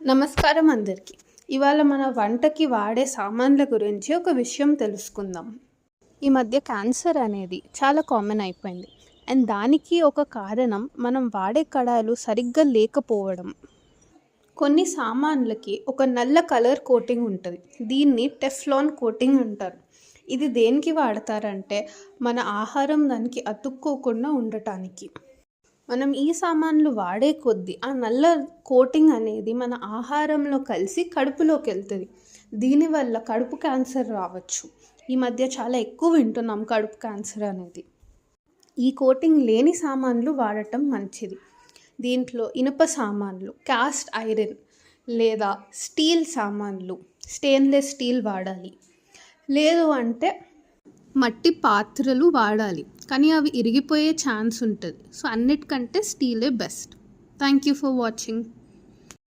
నమస్కారం అందరికీ. ఇవాళ మన వంటకి వాడే సామాన్ల గురించి ఒక విషయం తెలుసుకుందాం. ఈ మధ్య క్యాన్సర్ అనేది చాలా కామన్ అయిపోయింది. అండ్ దానికి ఒక కారణం మనం వాడే కడాయిలు సరిగ్గా లేకపోవడం. కొన్ని సామాన్లకి ఒక నల్ల కలర్ కోటింగ్ ఉంటుంది. దీన్ని టెఫ్లాన్ కోటింగ్ అంటారు. ఇది దేనికి వాడతారంటే మన ఆహారం దానికి అతుక్కోకుండా ఉండటానికి. మనం ఈ సామాన్లు వాడే కొద్దీ ఆ నల్ల కోటింగ్ అనేది మన ఆహారంలో కలిసి కడుపులోకి వెళ్తుంది. దీనివల్ల కడుపు క్యాన్సర్ రావచ్చు. ఈ మధ్య చాలా ఎక్కువ వింటున్నాం కడుపు క్యాన్సర్ అనేది. ఈ కోటింగ్ లేని సామాన్లు వాడటం మంచిది. దీంట్లో ఇనుప సామాన్లు, కాస్ట్ ఐరన్ లేదా స్టీల్ సామాన్లు, స్టెయిన్లెస్ స్టీల్ వాడాలి. లేదు అంటే మట్టి పాత్రలు వాడాలి, కానీ అవి ఇరిగిపోయే ఛాన్స్ ఉంటుంది. సో అన్నిటికంటే స్టీలే best. Thank you for watching.